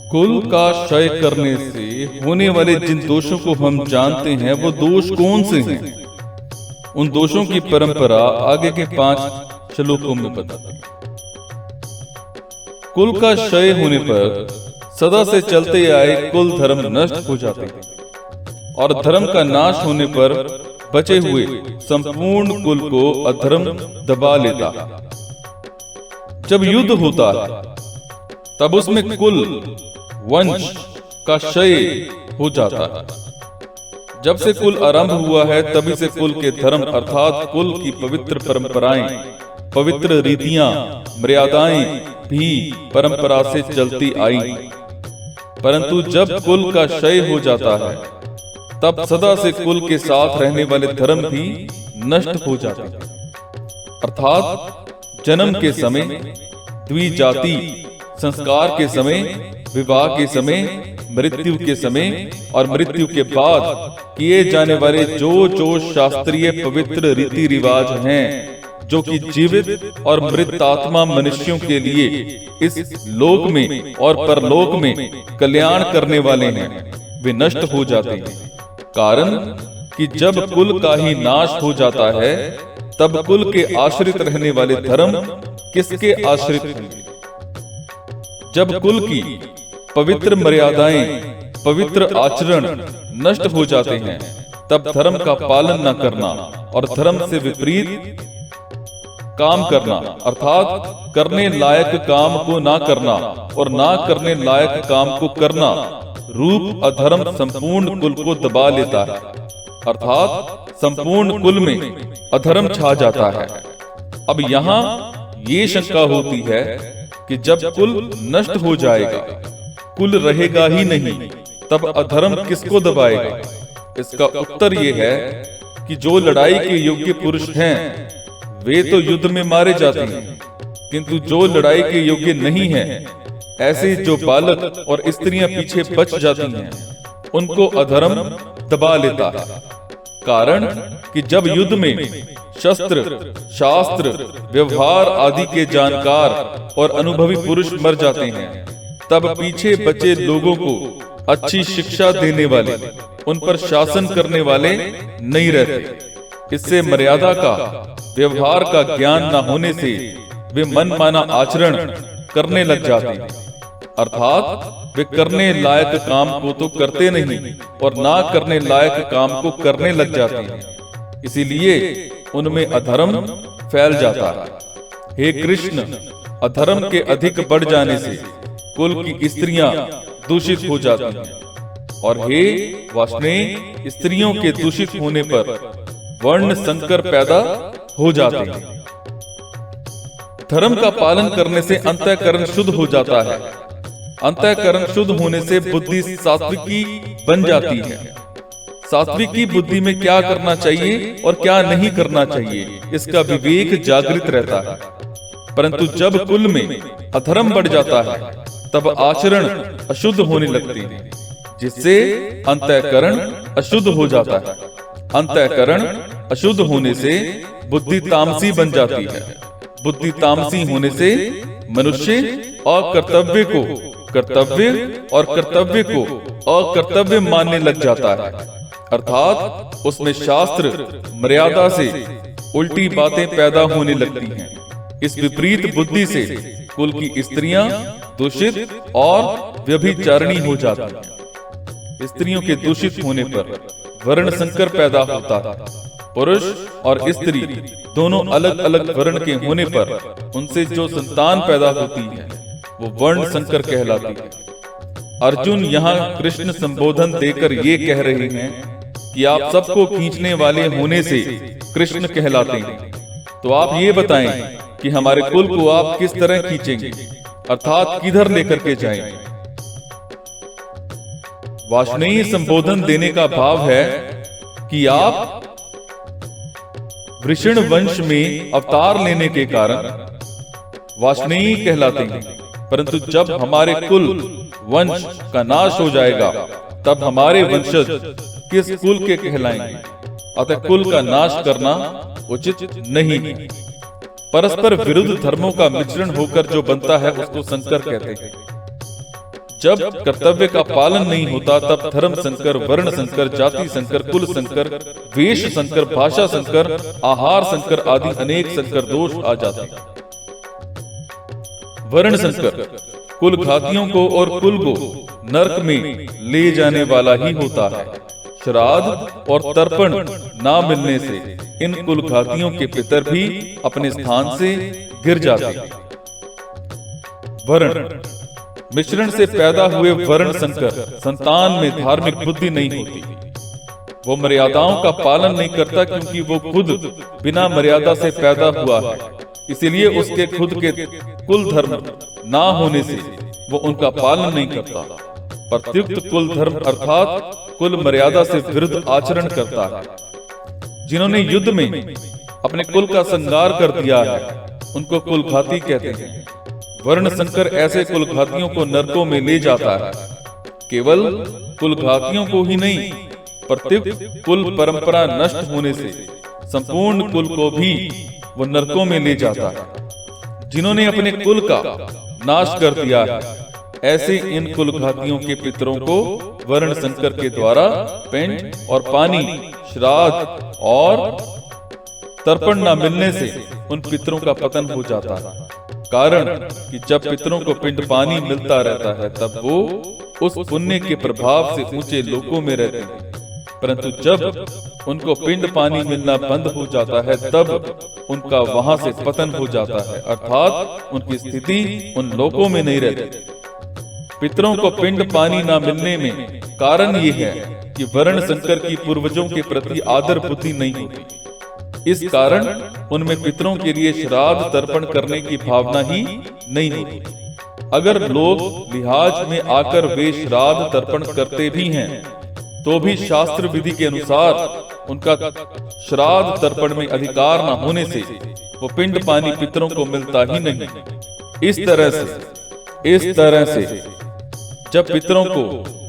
कुल का क्षय करने से होने वाले जिन दोषों को हम जानते हैं वो दोष कौन से हैं, उन दोषों की परंपरा आगे के 5 श्लोकों में बताते हैं। कुल का क्षय होने पर सदा से चलते आए कुल धर्म नष्ट हो जाते हैं और धर्म का नाश होने पर बचे हुए संपूर्ण कुल को अधर्म दबा लेता है। जब युद्ध होता है तब उसमें कुल वंश का क्षय हो जाता है। जब से कुल आरंभ हुआ है तभी से कुल के धर्म अर्थात कुल की पवित्र परंपराएं, पवित्र रीतियां, मर्यादाएं भी परंपरा से चलती आई। परंतु जब कुल का क्षय हो जाता है तब सदा से कुल के साथ रहने वाले धर्म भी नष्ट हो जाते हैं। अर्थात जन्म के समय, द्विजाति संस्कार के समय, विवाह के समय, मृत्यु के समय और मृत्यु के बाद किए जाने वाले जो शास्त्रीय पवित्र रीति रिवाज हैं, जो कि जीवित और मृत आत्मा मनुष्यों के लिए इस लोक में और परलोक में कल्याण करने वाले हैं, वे नष्ट हो जाते हैं। कारण कि जब कुल का ही नाश हो जाता है तब कुल के आश्रित रहने वाले धर्म किसके आश्रित होंगे? जब कुल की पवित्र मर्यादाएं, पवित्र आचरण नष्ट हो जाते हैं तब धर्म का पालन न करना और धर्म से विपरीत काम करना अर्थात करने लायक काम को ना करना और ना करने लायक काम को करना रूप अधर्म संपूर्ण कुल को दबा लेता है। अर्थात संपूर्ण कुल में अधर्म छा जाता है। अब यहाँ ये शंका होती है कि जब कुल नष्ट हो जाएगा, कुल रहेगा ही नहीं, तब अधर्म किसको दबाएगा? इसका उत्तर ये है कि जो लड़ाई के योग्य पुरुष हैं वे तो युद्ध में मारे जाते हैं, किंतु जो लड़ाई के योग्य नहीं हैं, ऐसे जो बालक और स्त्रियां पीछे बच जाती हैं, उनको अधर्म दबा लेता है। कारण कि जब युद्ध में शस्त्र, शास्त्र, व्यवहार आदि के जानकार और अनुभवी पुरुष मर जाते हैं, तब पीछे बचे लोगों को अच्छी शिक्षा देने वाले, उन पर शासन करने वाले नहीं रहते। इससे मर्यादा का, व्यवहार का ज्ञान न होने से वे मनमाना आचरण करने लग जाते हैं। अर्थात वे करने लायक काम को तो करते नहीं और ना करने लायक काम को करने लग जाते हैं। इसीलिए उनमें अधर्म फैल जाता है। हे कृष्ण, अधर्म के अधिक बढ़ जाने से कुल की स्त्रियां दूषित हो जाती हैं और हे वाष्णेय, स्त्रियों के दूषित होने पर वर्ण संकर पैदा हो जाते हैं। धर्म का पालन करने से अंतःकरण शुद्ध हो जाता है। अंतःकरण शुद्ध होने से बुद्धि सात्विकी बन जाती है। सात्विकी बुद्धि में क्या करना चाहिए और क्या नहीं करना चाहिए, इसका विवेक जागृत रहता है। परंतु जब कुल में अधर्म बढ़ जाता है तब आचरण अशुद्ध होने लगते हैं, जिससे अंतःकरण अशुद्ध हो जाता है। अंतःकरण अशुद्ध होने से बुद्धि तामसी बन जाती है। बुद्धि तामसी होने से मनुष्य अकर्तव्य को कर्तव्य और कर्तव्य को अकर्तव्य मानने लग जाता है। अर्थात उसमें शास्त्र, मर्यादा से उल्टी बातें पैदा होने लगती हैं। इस विपरीत बुद्धि से कुल की स्त्रियां दूषित और व्यभिचारिणी हो जाती हैं। स्त्रियों के दूषित होने पर वर्ण संकर पैदा होता है। पुरुष और स्त्री दोनों अलग अलग वर्ण के होने पर उनसे जो संतान पैदा होती है वो वर्ण संकर कहलाती है। अर्जुन यहाँ कृष्ण संबोधन देकर ये कह रहे हैं कि आप सबको खींचने वाले होने से कृष्ण कहलाते हैं। तो आप ये बताएं कि हमारे कुल को आप किस तरह खींचेंगे, अर्थात किधर लेकर के जाएंगे? वाष्णेय संबोधन देने का भाव है कि आप वृषण वंश में अवतार लेने के कारण वाष्णेय कहलाते हैं। परंतु जब हमारे कुल वंश का नाश हो जाएगा तब हमारे वंशज किस कुल के कहलाएंगे? अतः कुल का नाश करना उचित नहीं है। परस्पर विरुद्ध धर्मों का मिश्रण होकर जो बनता है उसको संकर कहते हैं। जब कर्तव्य का पालन नहीं होता तब धर्म संकर, वर्ण संकर, जाति संकर, कुल संकर, वेश संकर, भाषा संकर, आहार संकर आदि अनेक संकर दोष आ जाते हैं। वर्ण संकर कुल घातियों को और कुल को नरक में ले जाने वाला ही होता है। श्राद्ध और तर्पण ना मिलने से इन कुल घातियों के पितर भी अपने स्थान से गिर जाते हैं। वर्ण मिश्रण से पैदा हुए वर्ण संकर संतान में धार्मिक बुद्धि नहीं होती। वो मर्यादाओं का पालन नहीं करता क्योंकि वो खुद बिना मर्यादा से पैदा हुआ है। इसीलिए उसके खुद के कुल धर्म ना होने से वो उनका पालन नहीं करता। प्रत्युक्त कुल धर्म अर्थात कुल मर्यादा से विरुद्ध आचरण करता है। जिन्होंने युद्ध में अपने कुल का संगार कर दिया है उनको कुलघाती कहते हैं। वर्ण संकर ऐसे कुलघातियों को नरकों में ले जाता है। केवल कुलघातियों को ही नहीं, प्रत्युक्त कुल परंपरा नष्ट होने से संपूर्ण कुल को भी वो नरकों में ले जाता है। जिन्होंने अपने कुल का नाश कर दिया है ऐसे इन कुलघातियों के पितरों को वर्ण संकर के द्वारा पिंड और पानी, श्राद्ध और तर्पण न मिलने से उन पितरों का पतन हो जाता है। कारण कि जब पितरों को पिंड पानी मिलता रहता है तब वो उस पुण्य के प्रभाव से ऊंचे लोकों में रहते हैं, परंतु जब उनको पिंड पानी मिलना बंद हो जाता है तब उनका वहां से पतन हो जाता है, अर्थात उनकी स्थिति उन लोकों में नहीं रहती। पितरों को पिंड पानी न मिलने में कारण ये है कि वर्ण संकर की पूर्वजों के प्रति आदर बुद्धि नहीं होती। इस कारण उनमें पितरों के लिए श्राद्ध तर्पण करने की भावना ही नहीं होती। अगर लोग लिहाज में आकर वे श्राद्ध तर्पण करते भी हैं तो भी शास्त्र विधि के अनुसार उनका श्राद्ध तर्पण में अधिकार न होने से वो पिंड पानी पितरों को मिलता ही नहीं। इस तरह से जब पितरों को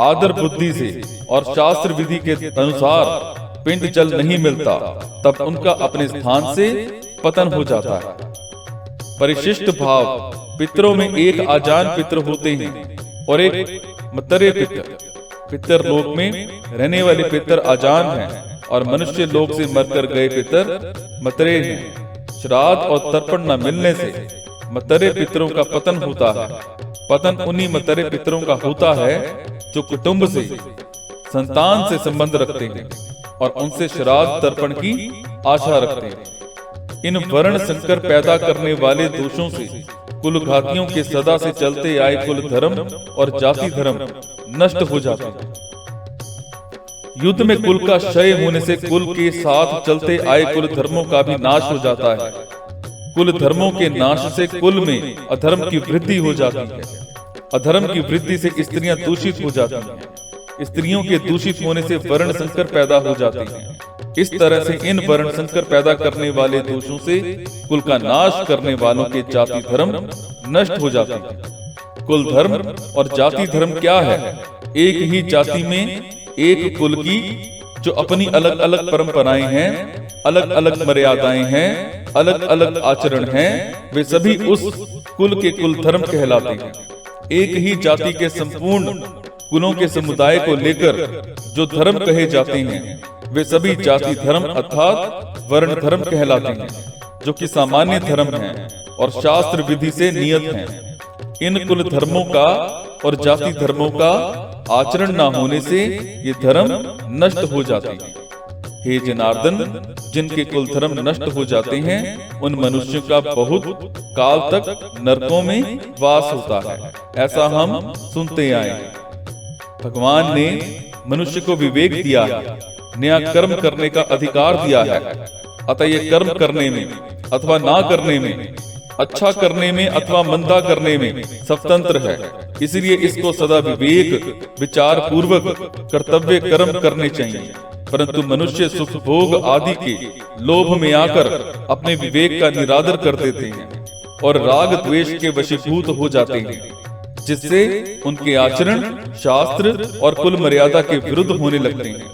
आदर बुद्धि से और शास्त्र विधि के अनुसार पिंड जल नहीं मिलता तब उनका अपने स्थान से पतन हो जाता है। परिशिष्ट भाव पितरों में एक आजान पितर होते हैं और एक मतरे पितर। पितर लोक में रहने वाले पितर आजान हैं और मनुष्य लोक से मरकर गए पितर मतरे हैं। श्राद्ध और तर्पण न मिलने से मतरे पितरों का पतन होता है। पतन उन्हीं मतरे पितरों का होता है जो कुटुंब से, संतान से संबंध रखते हैं और उनसे श्राद्ध तर्पण की आशा रखते हैं। इन वर्ण संकर पैदा करने वाले दोषों से कुलघातियों के सदा से चलते आए कुल धर्म और जाति धर्म नष्ट हो जाते हैं। युद्ध में कुल का क्षय होने से कुल के साथ चलते आए कुल धर्मों का भी नाश हो जाता है। कुल धर्मों के नाश से कुल में अधर्म की वृद्धि हो जाती है। अधर्म की वृद्धि से स्त्रियां दूषित हो जाती हैं। स्त्रियों के दूषित होने से वर्ण संकर पैदा हो जाते हैं। इस तरह से इन वर्ण संकर पैदा करने वाले दोषों से कुल का नाश करने वालों के जाति धर्म नष्ट हो जाते हैं। कुल धर्म और जाति धर्म क्या है? एक ही जाति में एक कुल की जो अपनी अलग अलग परंपराएं हैं, अलग अलग मर्यादाएं हैं, अलग अलग आचरण हैं, वे सभी उस कुल के कुल धर्म कहलाते हैं। एक ही जाति के संपूर्ण कुलों के समुदाय को लेकर जो धर्म कहे जाते हैं वे सभी जाति धर्म अर्थात वर्ण धर्म कहलाते हैं, जो कि सामान्य धर्म हैं और शास्त्र विधि से नियत हैं। इन कुल धर्मों का और जाति धर्मों का आचरण न होने से ये धर्म नष्ट हो जाते हैं। हे जनार्दन, जिनके कुल धर्म नष्ट हो जाते हैं उन मनुष्यों का बहुत काल तक नरकों में वास होता है, ऐसा हम सुनते आए हैं। भगवान ने मनुष्य को विवेक दिया है, नया कर्म करने का अधिकार दिया है, अतः ये कर्म करने में अथवा ना करने में, अच्छा करने में अथवा मंदा करने में स्वतंत्र है। इसलिए इसको सदा विवेक विचार पूर्वक कर्तव्य कर्म करने चाहिए। परंतु मनुष्य सुख भोग आदि के लोभ में आकर अपने विवेक का निरादर कर देते हैं और राग द्वेष के वशीभूत हो जाते हैं, जिससे उनके आचरण शास्त्र और कुल मर्यादा के विरुद्ध होने लगते हैं।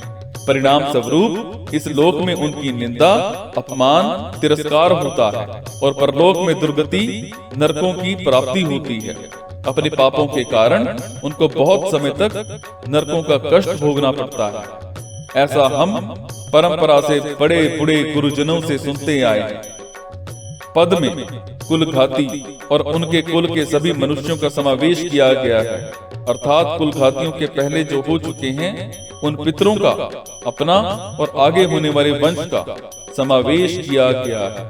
परिणाम स्वरूप इस लोक में उनकी निंदा, अपमान, तिरस्कार होता है और परलोक में दुर्गति, नरकों की प्राप्ति होती है। अपने पापों के कारण उनको बहुत समय तक नरकों का कष्ट भोगना पड़ता है। ऐसा हम परंपरा से बड़े बूढ़े गुरुजनों से सुनते आए। पद में कुलघाती और उनके कुल के सभी मनुष्यों का समावेश किया गया है, अर्थात कुलघातियों के पहले जो हो चुके हैं उन पितरों का, अपना और आगे होने वाले वंश का समावेश किया गया है।